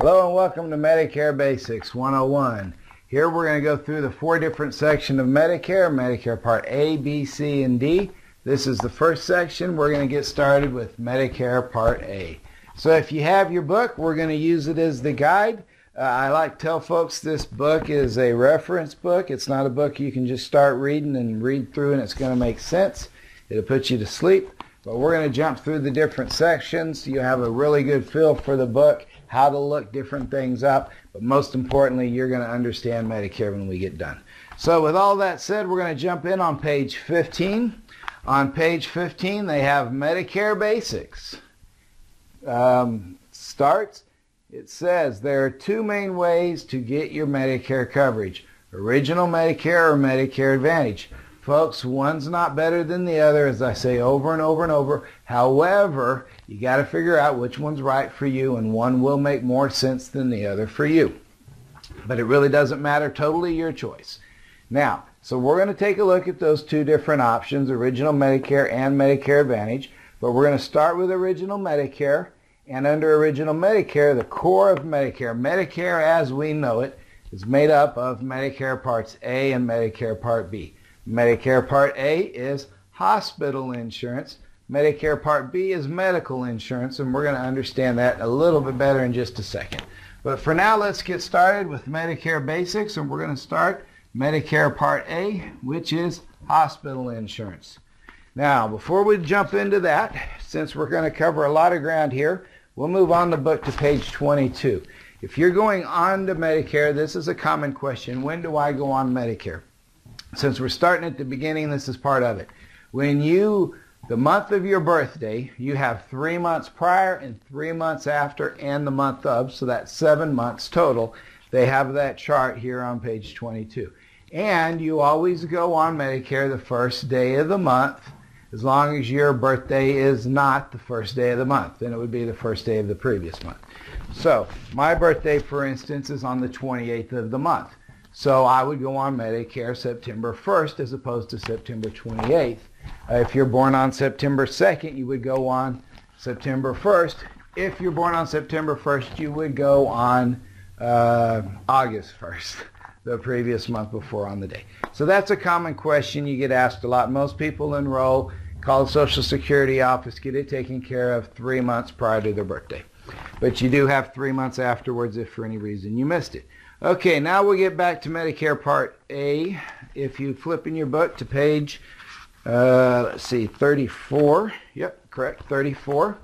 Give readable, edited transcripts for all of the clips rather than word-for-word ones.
Hello and welcome to Medicare Basics 101. Here we're going to go through the 4 different sections of Medicare, Medicare Part A, B, C, and D. This is the first section. We're going to get started with Medicare Part A. So if you have your book, we're going to use it as the guide. I like to tell folks this book is a reference book. It's not a book you can just start reading and read through and it's going to make sense. It'll put you to sleep. But we're going to jump through the different sections so you have a really good feel for the book, how to look different things up, but most importantly, you're going to understand Medicare when we get done. So with all that said, we're going to jump in on page 15. On page 15, they have Medicare Basics. It says there are 2 main ways to get your Medicare coverage: Original Medicare or Medicare Advantage. Folks, one's not better than the other, as I say over and over and over. However, you got to figure out which one's right for you, and one will make more sense than the other for you. But it really doesn't matter, totally your choice. Now, so we're going to take a look at those 2 different options, Original Medicare and Medicare Advantage. But we're going to start with Original Medicare. And under Original Medicare, the core of Medicare, Medicare as we know it, is made up of Medicare Parts A and Medicare Part B. Medicare Part A is hospital insurance. Medicare Part B is medical insurance, and we're going to understand that a little bit better in just a second. But for now, let's get started with Medicare Basics, and we're going to start Medicare Part A, which is hospital insurance. Now, before we jump into that, since we're going to cover a lot of ground here, we'll move on the book to page 22. If you're going on to Medicare, this is a common question: when do I go on Medicare? Since we're starting at the beginning, this is part of it. When the month of your birthday, you have 3 months prior and 3 months after and the month of, so that's 7 months total. They have that chart here on page 22. And you always go on Medicare the first day of the month, as long as your birthday is not the first day of the month. Then it would be the first day of the previous month. So my birthday, for instance, is on the 28th of the month. So I would go on Medicare September 1st as opposed to September 28th. If you're born on September 2nd, you would go on September 1st. If you're born on September 1st, you would go on August 1st, the previous month before on the day. So that's a common question you get asked a lot. Most people enroll, call the Social Security office, get it taken care of 3 months prior to their birthday. But you do have 3 months afterwards if for any reason you missed it. Okay, now we'll get back to Medicare Part A. If you flip in your book to page, 34. Yep, correct, 34.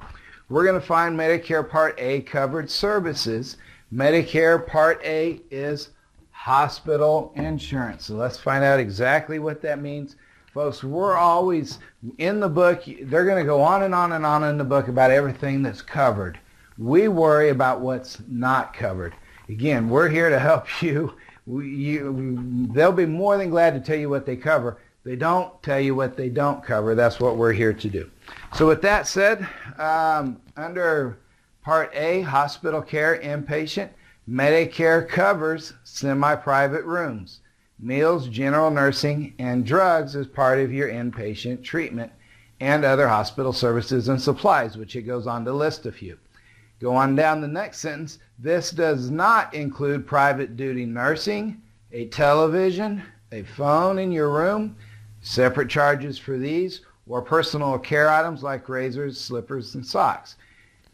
We're going to find Medicare Part A covered services. Medicare Part A is hospital insurance. So let's find out exactly what that means. Folks, we're always in the book, they're going to go on and on and on in the book about everything that's covered. We worry about what's not covered. Again, we're here to help you. They'll be more than glad to tell you what they cover. They don't tell you what they don't cover. That's what we're here to do. So with that said, under Part A, hospital care, inpatient, Medicare covers semi-private rooms, meals, general nursing, and drugs as part of your inpatient treatment, and other hospital services and supplies, which it goes on to list a few. Go on down the next sentence. This does not include private duty nursing, a television, a phone in your room, separate charges for these, or personal care items like razors, slippers, and socks.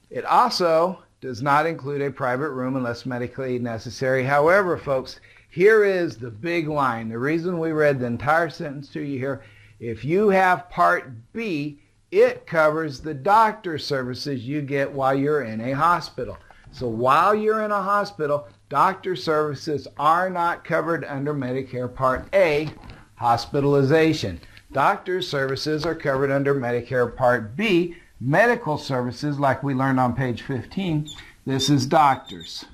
It also does not include a private room unless medically necessary. However, folks, here is the big line. The reason we read the entire sentence to you here: if you have Part B, it covers the doctor services you get while you're in a hospital. So while you're in a hospital, doctor services are not covered under Medicare Part A, hospitalization. Doctor services are covered under Medicare Part B, medical services, like we learned on page 15. This is doctors.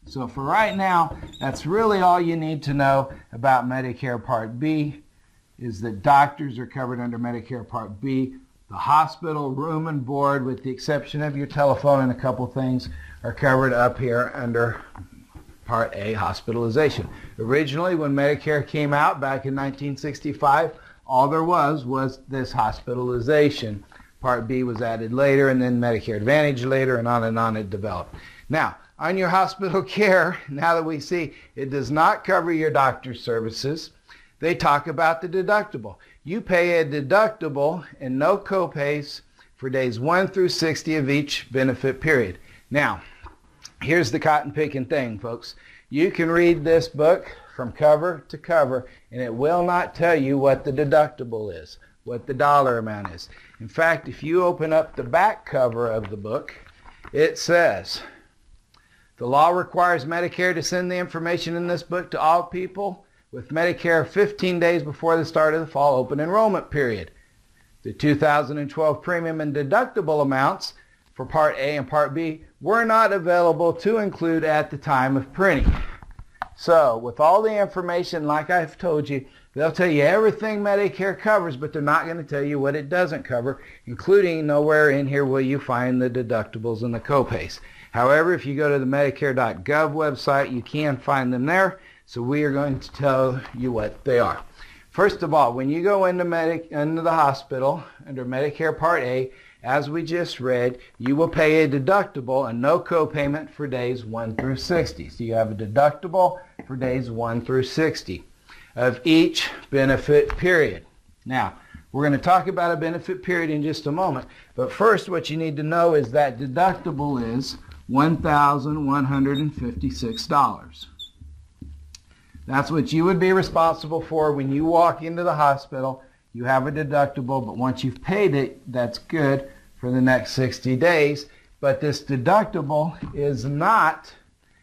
So for right now, that's really all you need to know about Medicare Part B, is that doctors are covered under Medicare Part B. The hospital room and board, with the exception of your telephone and a couple things, are covered up here under Part A, hospitalization. Originally, when Medicare came out back in 1965, all there was this hospitalization. Part B was added later, and then Medicare Advantage later, and on it developed. Now, on your hospital care, now that we see it does not cover your doctor's services, they talk about the deductible. You pay a deductible and no copays for days 1 through 60 of each benefit period. Now, here's the cotton picking thing, folks. You can read this book from cover to cover, and it will not tell you what the deductible is, what the dollar amount is. In fact, if you open up the back cover of the book, it says, the law requires Medicare to send the information in this book to all people with Medicare 15 days before the start of the fall open enrollment period. The 2012 premium and deductible amounts for Part A and Part B were not available to include at the time of printing. So, with all the information, like I've told you, they'll tell you everything Medicare covers, but they're not going to tell you what it doesn't cover, including nowhere in here will you find the deductibles and the copays. However, if you go to the Medicare.gov website, you can find them there. So we are going to tell you what they are. First of all, when you go into the hospital under Medicare Part A, as we just read, you will pay a deductible and no copayment for days 1 through 60. So you have a deductible for days 1 through 60 of each benefit period. Now, we're going to talk about a benefit period in just a moment. But first, what you need to know is that deductible is $1,156. That's what you would be responsible for when you walk into the hospital. You have a deductible, but once you've paid it, that's good for the next 60 days. But this deductible is not,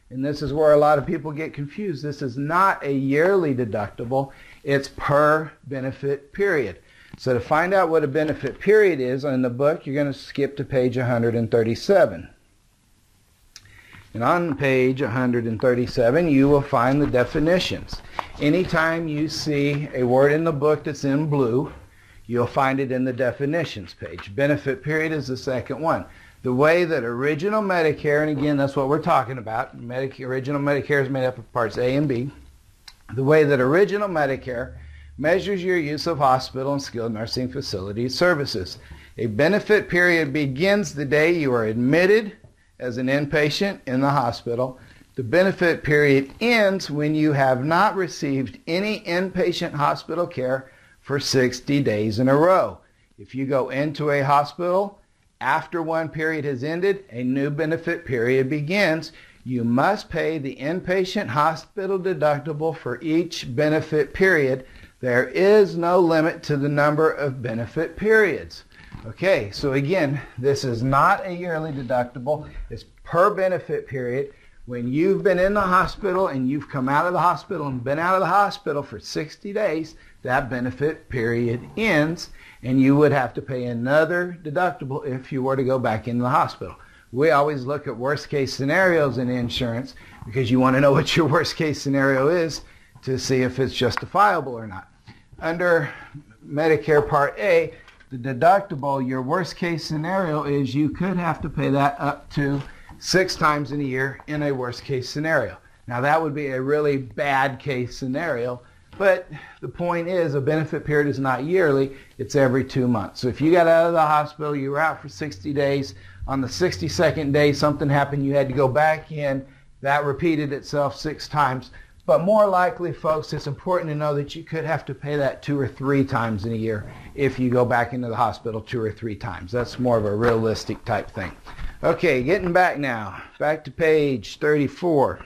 and this is where a lot of people get confused, this is not a yearly deductible. It's per benefit period. So to find out what a benefit period is in the book, you're going to skip to page 137. And on page 137, you will find the definitions. Anytime you see a word in the book that's in blue, you'll find it in the definitions page. Benefit period is the second one. The way that original Medicare, and again, that's what we're talking about, original Medicare is made up of Parts A and B. The way that original Medicare measures your use of hospital and skilled nursing facility services. A benefit period begins the day you are admitted as an inpatient in the hospital. The benefit period ends when you have not received any inpatient hospital care for 60 days in a row. If you go into a hospital after one period has ended, a new benefit period begins. You must pay the inpatient hospital deductible for each benefit period. There is no limit to the number of benefit periods. Okay, so again, this is not a yearly deductible. It's per benefit period. When you've been in the hospital and you've come out of the hospital and been out of the hospital for 60 days, that benefit period ends, and you would have to pay another deductible if you were to go back into the hospital. We always look at worst case scenarios in insurance because you want to know what your worst case scenario is to see if it's justifiable or not. Under Medicare Part A, the deductible, your worst case scenario is you could have to pay that up to 6 times in a year in a worst case scenario. Now that would be a really bad case scenario, but the point is a benefit period is not yearly, it's every 2 months. So if you got out of the hospital, you were out for 60 days, on the 62nd day something happened, you had to go back in, that repeated itself 6 times. But more likely, folks, it's important to know that you could have to pay that 2 or 3 times in a year if you go back into the hospital 2 or 3 times. That's more of a realistic type thing. Okay, getting back now. Back to page 34.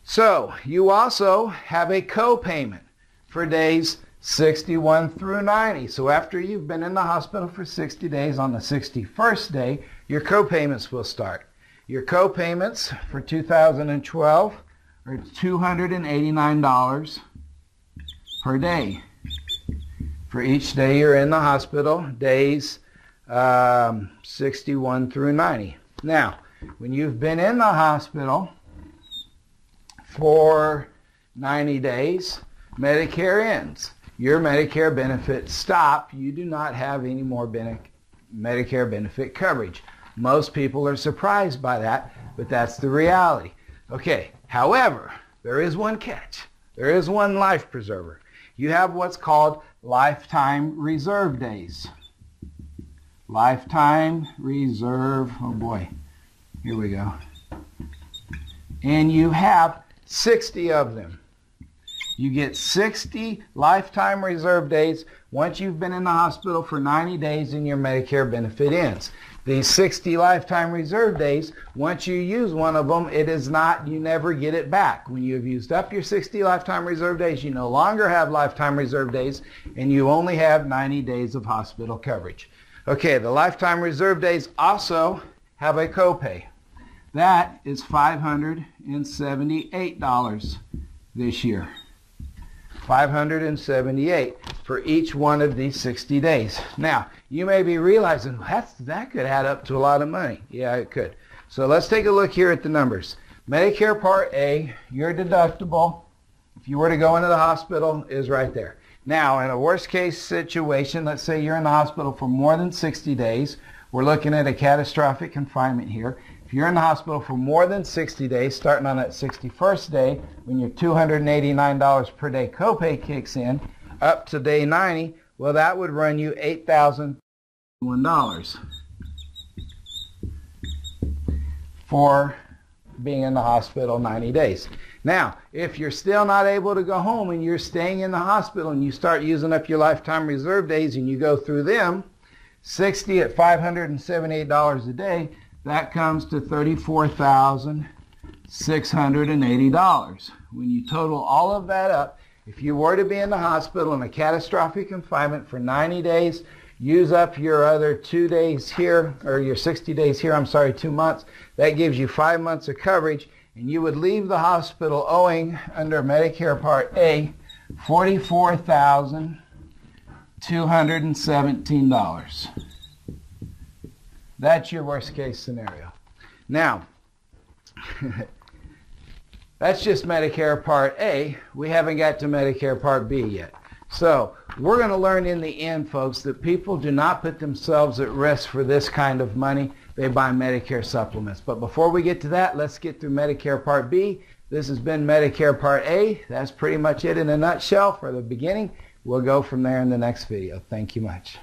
So, you also have a copayment for days 61 through 90. So after you've been in the hospital for 60 days, on the 61st day, your copayments will start. Your copayments for 2012 are $289 per day for each day you're in the hospital, days 61 through 90. Now, when you've been in the hospital for 90 days, Medicare ends. Your Medicare benefits stop. You do not have any more Medicare benefit coverage. Most people are surprised by that, but that's the reality. Okay, however, there is one catch. There is one life preserver. You have what's called lifetime reserve days. Lifetime reserve, oh boy, Here we go. And you have 60 of them. You get 60 lifetime reserve days once you've been in the hospital for 90 days and your Medicare benefit ends. These 60 lifetime reserve days, once you use one of them, you never get it back. When you have used up your 60 lifetime reserve days, you no longer have lifetime reserve days, and you only have 90 days of hospital coverage. Okay, the lifetime reserve days also have a copay. That is $578 this year. $578 for each one of these 60 days. Now, you may be realizing that could add up to a lot of money. Yeah, it could. So let's take a look here at the numbers. Medicare Part A, your deductible, if you were to go into the hospital, is right there. Now, in a worst case situation, let's say you're in the hospital for more than 60 days. We're looking at a catastrophic confinement here. If you're in the hospital for more than 60 days, starting on that 61st day, when your $289 per day copay kicks in, up to day 90, well, that would run you $8,001 for being in the hospital 90 days. Now, if you're still not able to go home and you're staying in the hospital and you start using up your lifetime reserve days and you go through them, 60 at $578 a day, that comes to $34,680. When you total all of that up, if you were to be in the hospital in a catastrophic confinement for 90 days, use up your other 2 days here, or your 60 days here, 2 months, that gives you 5 months of coverage, and you would leave the hospital owing, under Medicare Part A, $44,217. That's your worst case scenario. Now, that's just Medicare Part A. We haven't got to Medicare Part B yet. So we're going to learn in the end, folks, that people do not put themselves at risk for this kind of money. They buy Medicare supplements. But before we get to that, let's get through Medicare Part B. This has been Medicare Part A. That's pretty much it in a nutshell for the beginning. We'll go from there in the next video. Thank you much.